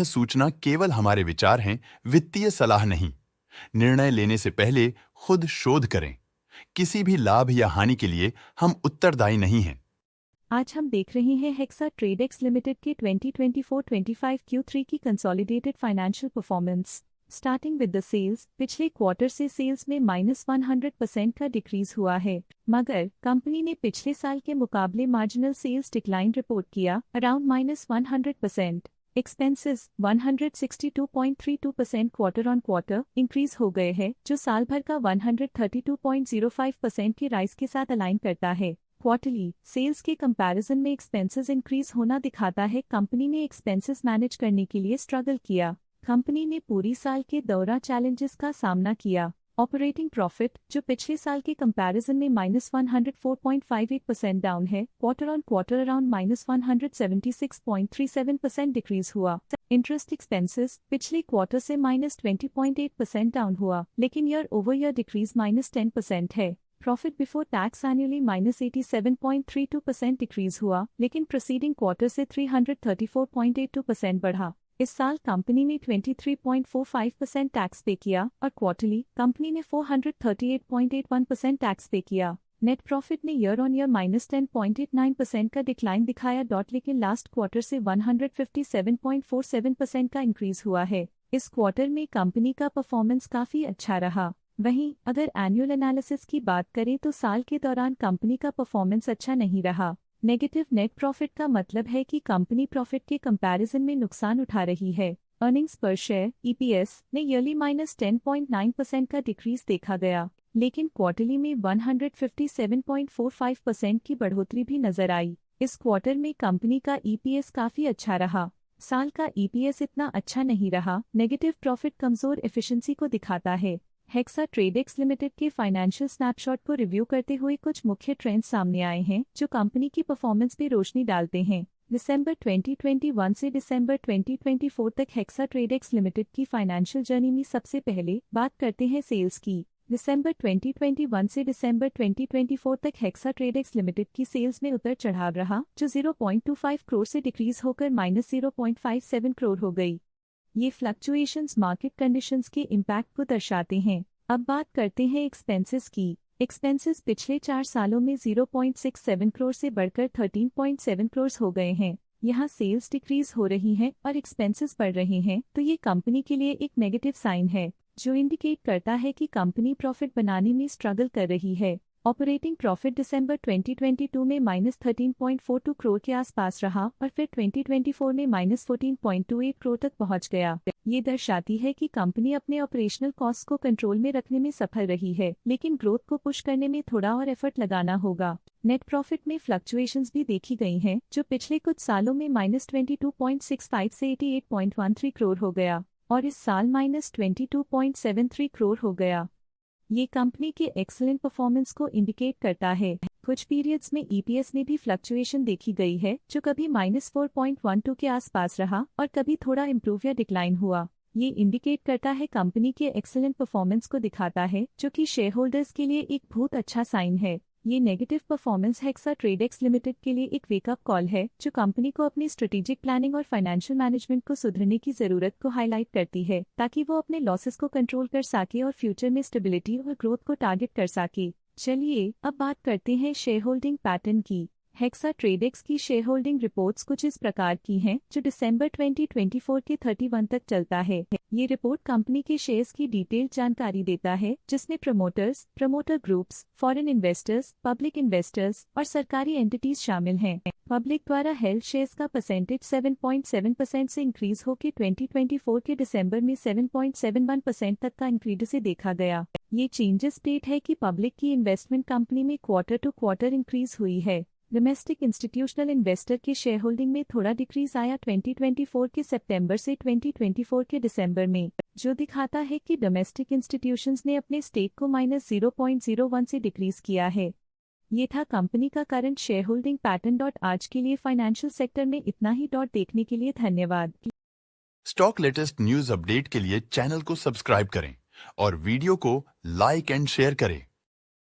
सूचना केवल हमारे विचार हैं, वित्तीय सलाह नहीं। निर्णय लेने से पहले खुद शोध करें। किसी भी लाभ या हानि के लिए हम उत्तरदायी नहीं हैं। आज हम देख रहे हैं हेक्सा ट्रेडेक्स लिमिटेड के 2024-25 Q3 की consolidated financial performance. Starting with the sales, पिछले क्वार्टर से सेल्स में -100% का डिक्रीज हुआ है, मगर कंपनी ने पिछले साल के मुकाबले मार्जिनल सेल्स डिक्लाइन रिपोर्ट किया, around -100%। Expenses 162.32% quarter on quarter increase हो गए हैं, जो साल भर का 132.05% की राइज के साथ अलाइन करता है। क्वार्टरली सेल्स के कंपैरिजन में एक्सपेंसेस इंक्रीज होना दिखाता है कंपनी ने एक्सपेंसेस मैनेज करने के लिए स्ट्रगल किया। कंपनी ने पूरी साल के दौरान चैलेंजेस का सामना किया। ऑपरेटिंग प्रॉफिट, जो पिछले साल के कंपैरिजन में -104.58% डाउन है, quarter on quarter around -176.37% decrease हुआ। इंटरेस्ट एक्सपेंसेस पिछले क्वार्टर से -20.8% डाउन हुआ, लेकिन ईयर ओवर ईयर डिक्रीज -10% है। Profit before tax annually -87.32% decrease हुआ, लेकिन प्रीसीडिंग क्वार्टर से 334.82% बढ़ा। इस साल कंपनी ने 23.45% टैक्स पे किया और क्वार्टरली कंपनी ने 438.81% टैक्स पे किया। नेट प्रॉफिट ने ईयर ऑन ईयर -10.89% का डिक्लाइन दिखाया, लेकिन लास्ट क्वार्टर से 157.47% का इंक्रीज हुआ है। इस क्वार्टर में कंपनी का परफॉर्मेंस काफी अच्छा रहा। वहीं अगर एनुअल एनालिसिस की बात करें तो साल के दौरान कंपनी का परफॉर्मेंस अच्छा नहीं रहा। नेगेटिव नेट प्रॉफिट का मतलब है कि कंपनी प्रॉफिट के कंपैरिजन में नुकसान उठा रही है। अर्निंग्स पर शेयर (EPS) ने ईयरली -10.9% का डिक्रीज देखा गया, लेकिन क्वार्टरली में 157.45% की बढ़ोतरी भी नजर आई। इस क्वार्टर में कंपनी का EPS काफी अच्छा रहा। साल का EPS इतना अच्छा नहीं रहा। नेगेटिव प्रॉफिट कमजोर एफिशिएंसी को दिखाता है। हेक्सा ट्रेडेक्स लिमिटेड के फाइनेंशियल स्नैपशॉट को रिव्यू करते हुए कुछ मुख्य ट्रेंड्स सामने आए हैं, जो कंपनी की परफॉर्मेंस पे रोशनी डालते हैं। दिसंबर 2021 से दिसंबर 2024 तक हेक्सा ट्रेडेक्स लिमिटेड की फाइनेंशियल जर्नी में सबसे पहले बात करते हैं सेल्स की। दिसंबर 2021 से दिसंबर 2024 तक हेक्सा ट्रेडेक्स लिमिटेड की सेल्स में उतर चढ़ाव रहा, जो 0.25 करोड़ से डिक्रीज होकर -0.57 करोड़ हो गई। ये फ्लक्चुएशंस मार्केट कंडीशंस के इम्पैक्ट को दर्शाते हैं। अब बात करते हैं एक्सपेंसेस की। एक्सपेंसेस पिछले 4 सालों में 0.67 करोड़ से बढ़कर 13.7 करोड़ हो गए हैं। यहाँ सेल्स डिक्रीज हो रही हैं और एक्सपेंसेस बढ़ रहे हैं, तो ये कंपनी के लिए एक नेगेटिव साइन है, जो इंडिकेट करता है कि कंपनी प्रॉफिट बनाने में स्ट्रगल कर रही है। ऑपरेटिंग प्रॉफिट दिसंबर 2022 में -13.42 करोड़ के आसपास रहा और फिर 2024 में -14.28 करोड़ तक पहुंच गया। ये दर्शाती है कि कंपनी अपने ऑपरेशनल कॉस्ट को कंट्रोल में रखने में सफल रही है, लेकिन ग्रोथ को पुश करने में थोड़ा और एफर्ट लगाना होगा। नेट प्रॉफिट में फ्लक्चुएशंस भी देखी गई हैं, जो पिछले कुछ सालों में -22.65 से 88.13 करोड़ हो गया और इस साल -22.73 करोड़ हो गया। ये कंपनी के एक्सीलेंट परफॉर्मेंस को इंडिकेट करता है। कुछ पीरियड्स में EPS में भी फ्लक्चुएशन देखी गई है, जो कभी -4.12 के आसपास रहा और कभी थोड़ा इम्प्रूव या डिक्लाइन हुआ। ये इंडिकेट करता है कंपनी के एक्सीलेंट परफॉर्मेंस को दिखाता है, जो कि शेयर होल्डर्स के लिए एक बहुत अच्छा साइन है। ये negative performance hexa Tradex limited के लिए एक वेकअप कॉल है, जो कंपनी को अपनी स्ट्रेटेजिक प्लानिंग और फाइनेंशियल मैनेजमेंट को सुधरने की जरूरत को हाईलाइट करती है, ताकि वो अपने लॉसेस को कंट्रोल कर सके और फ्यूचर में स्टेबिलिटी और ग्रोथ को टारगेट कर सके। चलिए अब बात करते हैं शेयर होल्डिंग पैटर्न की। हेक्सा ट्रेडेक्स की शेयर होल्डिंग रिपोर्ट्स कुछ इस प्रकार की हैं, जो दिसंबर 2024 के 31 तक चलता है। ये रिपोर्ट कंपनी के शेयर्स की डिटेल्ड जानकारी देता है, जिसमें promoters, promoter groups, foreign investors, public investors और सरकारी एंटिटीज शामिल हैं। पब्लिक द्वारा हेल्ड शेयर्स का परसेंटेज 7.7% से इंक्रीज होकर 2024 के दिसंबर में 7.71% तक का इंक्रीज से देखा गया। ये चेंजेस डेट है कि पब्लिक की इन्वेस्टमेंट कंपनी में क्वार्टर टू क्वार्टर इंक्रीज हुई है। डोमेस्टिक इंस्टीट्यूशनल इन्वेस्टर के शेयर होल्डिंग में थोड़ा डिक्रीज आया 2024 के सितंबर से 2024 के दिसंबर में, जो दिखाता है कि डोमेस्टिक इंस्टीट्यूशंस ने अपने स्टेक को -0.01 से डिक्रीज किया है। ये था कंपनी का करंट शेयर होल्डिंग पैटर्न। आज के लिए फाइनेंशियल सेक्टर में इतना ही। देखने के लिए धन्यवाद। स्टॉक लेटेस्ट न्यूज अपडेट के लिए चैनल को सब्सक्राइब करें और वीडियो को लाइक एंड शेयर करें।